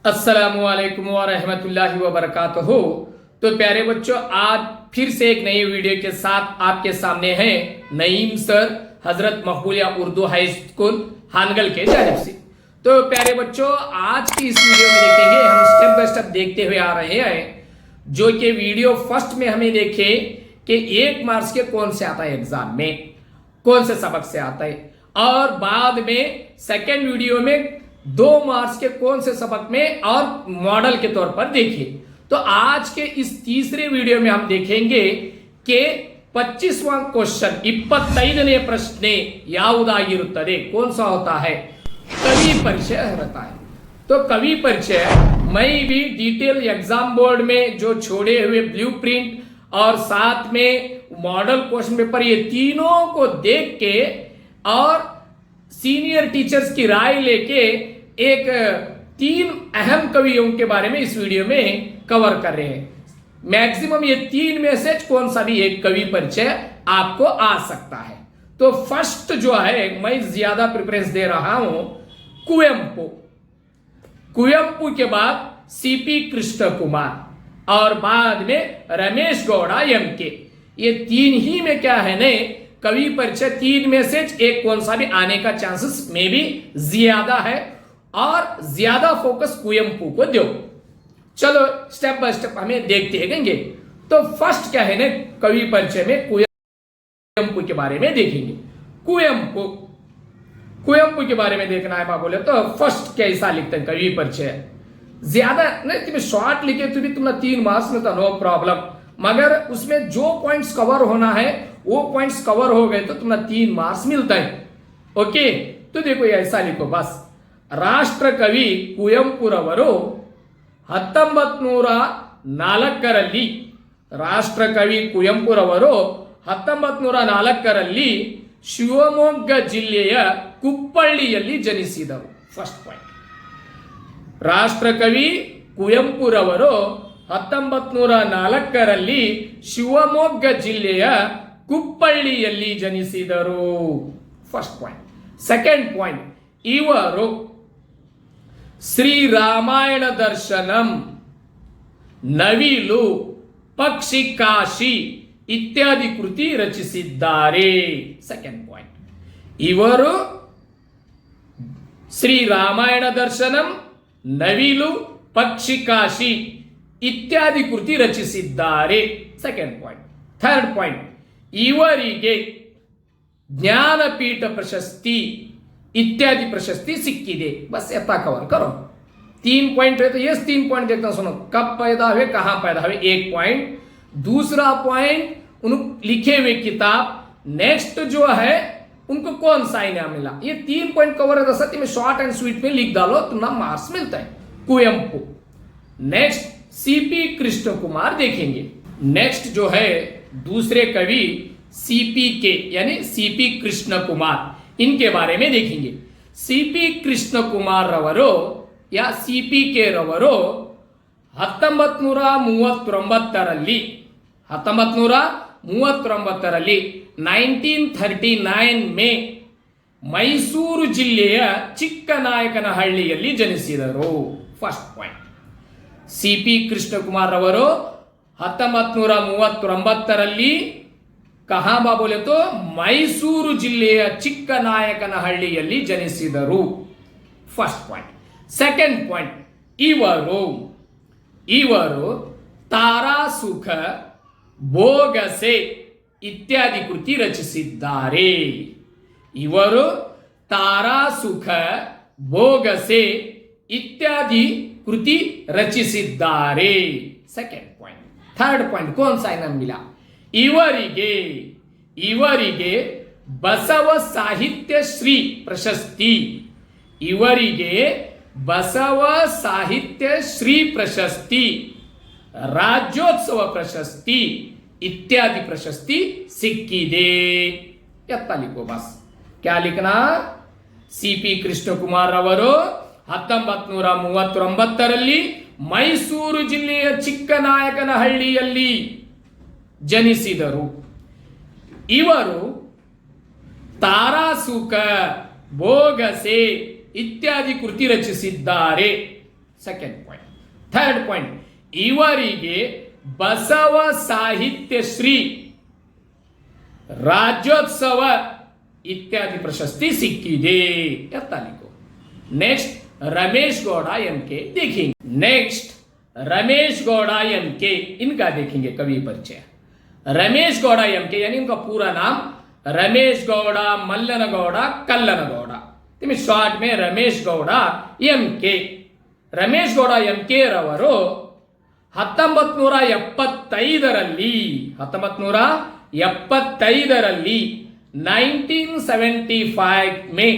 अस्सलामुअलैकुम वरहमतुल्लाहि वबरकातुहू। तो प्यारे बच्चों, आज फिर से एक नई वीडियो के साथ आपके सामने हैं नईम सर, हजरत मकबूलिया उर्दू हाई स्कूल हानगल के जानिब से। तो प्यारे बच्चों, आज की इस वीडियो में देखेंगे, हम स्टेप बाय स्टेप देखते हुए आ रहे हैं, जो कि वीडियो फर्स्ट में हमें देखे कि 1 मार्क्स के कौन से आता है एग्जाम में, कौन से सबक से आता है, और बाद में सेकेंड वीडियो में 2 मार्क्स के कौन से सबक में और मॉडल के तौर पर देखिए। तो आज के इस तीसरे वीडियो में हम देखेंगे कि 25वां क्वेश्चन 25ನೇ ಪ್ರಶ್ನೆ ಯಾವುದಾಗಿರುತ್ತದೆ, कौन सा होता है, कवि परिचय रहता है। तो कवि परिचय मैं भी डिटेल एग्जाम बोर्ड में जो छोड़े हुए ब्लूप्रिंट और साथ में मॉडल क्वेश्चन पेपर, ये तीनों को देख के और सीनियर टीचर्स की राय लेके एक 3 अहम कवियों के बारे में इस वीडियो में कवर कर रहे हैं। मैक्सिमम ये 3 में से कौन सा भी एक कवि परिचय आपको आ सकता है। तो फर्स्ट जो है, मैं ज्यादा प्रेफरेंस दे रहा हूं कुवेंपु। कुवेंपु के बाद सीपी कृष्ण कुमार और बाद में रमेश गौड़ा एमके। ये 3 ही में क्या है ने कवि परिचय 3 में से एक कौन सा भी आने का चांसेस में भी ज्यादा है, और ज्यादा फोकस कुवेंपु को दो। चलो स्टेप बाय स्टेप हमें देखते हैं। तो फर्स्ट क्या है ना, कवि परिचय में कुवेंपु के बारे में देखेंगे। कुवेंपु के बारे में देखना है बोले तो फर्स्ट कैसा लिखते हैं कवि परिचय, ज्यादा नहीं, तुम्हें शॉर्ट लिखे तो भी तुम्हें 3 मार्क्स में तो नो प्रॉब्लम, मगर उसमें जो पॉइंट्स कवर होना है वो पॉइंट्स कवर हो गए तो तुम्हें 3 मार्क्स मिलता है। ओके, तो देखो ऐसा लिखो बस। राष्ट्र कवि ಕುವೆಂಪುರವರು 1904ರಲ್ಲಿ, ರಾಷ್ಟ್ರ ಕವಿ ಕುವೆಂಪುರವರು 1904ರಲ್ಲಿ ಶಿವಮೊಗ್ಗ ಜಿಲ್ಲೆಯ ಕುಪ್ಪಳ್ಳಿಯಲ್ಲಿ ಜನಿಸಿದರು. ಫಸ್ಟ್ ಪಾಯಿಂಟ್, ರಾಷ್ಟ್ರ ಕವಿ ಕುವೆಂಪುರವರು 1904ರಲ್ಲಿ ಶಿವಮೊಗ್ಗ ಜಿಲ್ಲೆಯ ಕುಪ್ಪಳ್ಳಿಯಲ್ಲಿ ಜನಿಸಿದರು. First point. ಸೆಕೆಂಡ್ ಪಾಯಿಂಟ್, ಇವರು ಶ್ರೀ ರಾಮಾಯಣ ದರ್ಶನಂ, ನವಿಲು, ಪಕ್ಷಿ ಕಾಶಿ ಇತ್ಯಾದಿ ಕೃತಿ ರಚಿಸಿದ್ದಾರೆ. ಸೆಕೆಂಡ್ ಪಾಯಿಂಟ್, ಇವರು ಶ್ರೀ ರಾಮಾಯಣ ದರ್ಶನಂ, ನವಿಲು, ಪಕ್ಷಿ ಕಾಶಿ ಇತ್ಯಾದಿ ಕೃತಿ ರಚಿಸಿದ್ದಾರೆ. Second point. ಥರ್ಡ್ ಪಾಯಿಂಟ್, ಇವರಿಗೆ ಜ್ಞಾನಪೀಠ ಪ್ರಶಸ್ತಿ इत्यादि प्रशस्ति सिक्किदे. बस इतना कवर करो. 3 पॉइंट है तो ये 3 पॉइंट देखना, सुनो कब पैदा हुए, कहां पैदा हुए, 1 पॉइंट. दूसरा पॉइंट, उन लिखे हुए किताब. नेक्स्ट जो है उनको कौन सा इनाम मिला. ये 3 पॉइंट कवर है. सत्य में शॉर्ट एंड स्वीट में लिख डालो, तुम्हें मार्क्स मिलता है. कुवेंपु. नेक्स्ट सीपी कृष्ण कुमार देखेंगे. नेक्स्ट जो है दूसरे कवि सीपी के यानी सीपी कृष्ण कुमार, इनके बारे में देखेंगे. सीपी कृष्ण कुमार रवरो या सीपी के रवरो 1939ರಲ್ಲಿ 1939 ಮೇ ಮೈಸೂರು ಜಿಲ್ಲೆಯ ಚಿಕ್ಕನಾಯಕನಹಳ್ಳಿಯಲ್ಲಿ ಜನಿಸಿದರು. First point, CP Krishna Kumar ರವರು 1939ರಲ್ಲಿ कहाँ बा बोले तो मैसूरू जिल्ಲೆಯ ಚಿಕ್ಕನಾಯಕನಹಳ್ಳಿಯಲ್ಲಿ ಜನಿಸಿದರು. First point. ಸೆಕೆಂಡ್ ಪಾಯಿಂಟ್, ಇವರು ತಾರಾಸುಖ, ಭೋಗಸೆ ಇತ್ಯಾದಿ ಕೃತಿ ರಚಿಸಿದ್ದಾರೆ. ಇವರು ತಾರಾಸುಖ, ಭೋಗಸೆ ಇತ್ಯಾದಿ ಕೃತಿ ರಚಿಸಿದ್ದಾರೆ. Second point. ಥರ್ಡ್ ಪಾಯಿಂಟ್, कौन सा इनाम मिला. ಇವರಿಗೆ ಬಸವ ಸಾಹಿತ್ಯ ಶ್ರೀ ಪ್ರಶಸ್ತಿ, ಇವರಿಗೆ ಬಸವ ಸಾಹಿತ್ಯ ಶ್ರೀ ಪ್ರಶಸ್ತಿ, राज्योत्सव प्रशस्ति इत्यादि प्रशस्ति सिक्किदे. इतना लिखो बस. क्या लिखना, सीपी कृष्ण कुमार रವರು 1939ರಲ್ಲಿ ಮೈಸೂರು ಜಿಲ್ಲೆಯ ಚಿಕ್ಕನಾಯಕನಹಳ್ಳಿಯಲ್ಲಿ ಜನಿಸಿದರು. ಇವರು ತಾರಾಸುಕ, ಭೋಗಸೆ ಇತ್ಯಾದಿ ಕೃತಿ ರಚಿಸಿದ್ದಾರೆ. Second point. ಥರ್ಡ್ ಪಾಯಿಂಟ್, ಇವರಿಗೆ ಬಸವ ಸಾಹಿತ್ಯ ಶ್ರೀ ರಾಜ್ಯೋತ್ಸವ ಇತ್ಯಾದಿ ಪ್ರಶಸ್ತಿ ಸಿಕ್ಕಿದೆ. तालिको. नेक्स्ट रमेश गौड़ा एम के देखेंगे. नेक्स्ट रमेश गौड़ा एम के, इनका देखेंगे कवि परिचय. रमेश गौड़ा एम के यानी इनका पूरा नाम रमेश गौड़ा मल्लनगौड़ा कल्लनगौड़ा, शॉर्ट में रमेश गौड़ा एम के. रमेश गौड़ा एम के रವರು 1975 1975 में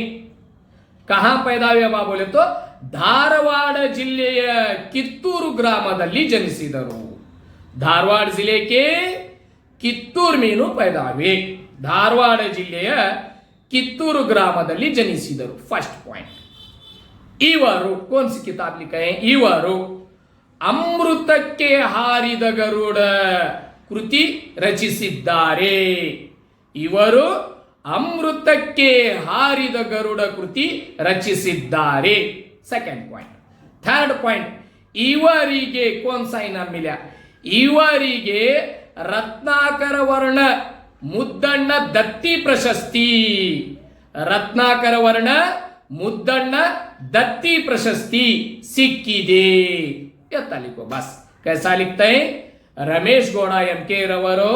कहां पैदा हुए बोले तो ಧಾರವಾಡ ಜಿಲ್ಲೆಯ ಕಿತ್ತೂರು ಗ್ರಾಮದಲ್ಲಿ ಜನಿಸಿದರು. ಧಾರವಾಡ ಜಿಲ್ಲೆ के ಕಿತ್ತೂರು में पैदा हुए. ಧಾರವಾಡ ಜಿಲ್ಲೆಯ ಕಿತ್ತೂರು ಗ್ರಾಮದಲ್ಲಿ ಜನಿಸಿದರು. First point. ಇವರು कौन सी किताब लिखा है? ಇವರು ಅಮೃತಕ್ಕೆ ಹಾರಿದ ಗರುಡ ಕೃತಿ ರಚಿಸಿದ್ದಾರೆ. ಇವರು ಅಮೃತಕ್ಕೆ ಹಾರಿದ ಗರುಡ ಕೃತಿ ರಚಿಸಿದ್ದಾರೆ. Second point. ಥರ್ಡ್ ಪಾಯಿಂಟ್, ಇವರಿಗೆ कौन सा इनाम मिला? ಇವರಿಗೆ ರತ್ನಾಕರ ವರ್ಣ ಮುದ್ದಣ್ಣ ದತ್ತಿ ಪ್ರಶಸ್ತಿ. ರತ್ನಾಕರ ವರ್ಣ ಮುದ್ದಣ್ಣ ದತ್ತಿ ಪ್ರಶಸ್ತಿ ಸಿಕ್ಕಿದೆ. तालिको बस कैसा लिखते हैं? रमेश गौड़ा एम के रವರು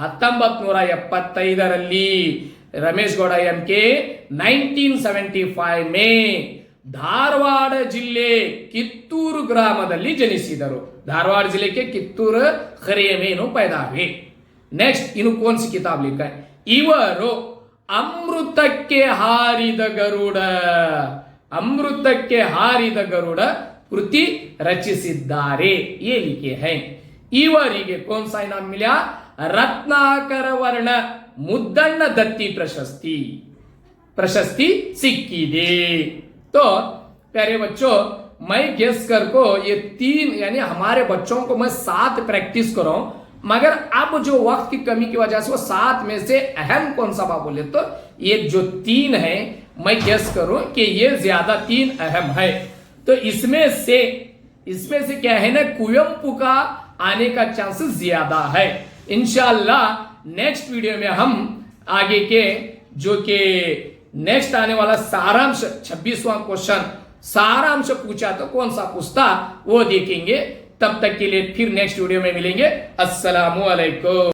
1975 रमेश गौड़ा एम के 1975 में ಧಾರವಾಡ ಜಿಲ್ಲೆ ಕಿತ್ತೂರು ಗ್ರಾಮದಲ್ಲಿ ಜನಿಸಿದರು. ಧಾರವಾಡ ಜಿಲ್ಲೆ के ಕಿತ್ತೂರು खरिये में पैदा हुए. नेक्स्ट इनु कौन सी किताब लिखा है? ಇವರು ಅಮೃತಕ್ಕೆ ಹಾರಿದ ಗರುಡ, ಅಮೃತಕ್ಕೆ ಹಾರಿದ ಗರುಡ ಕೃತಿ ರಚಿಸಿದ್ದಾರೆ. ये लिखे हैं. ಇವರಿಗೆ कौन सा इनाम मिला? रत्नाकर वर्ण मुद्दण्ण दत्ती प्रशस्ति सिक्किदे. तो प्यारे बच्चों, मैं गेस कर को ये 3 यानी हमारे बच्चों को मैं 7 प्रैक्टिस कराऊं, मगर अब जो वक्त की कमी की वजह से वो 7 में से अहम कौन सा बोले तो ये जो 3 है मैं गेस करूं कि ये ज्यादा 3 अहम है. तो इसमें से क्या है ना, कुवेंपु का आने का चांसेस ज्यादा है. इंशाअल्लाह नेक्स्ट वीडियो में हम आगे के जो के नेक्स्ट आने वाला सारांश 26वां क्वेश्चन सारांश पूछा तो कौन सा पूछता वो देखेंगे. तब तक के लिए फिर नेक्स्ट वीडियो में मिलेंगे. अस्सलामु अलैकुम.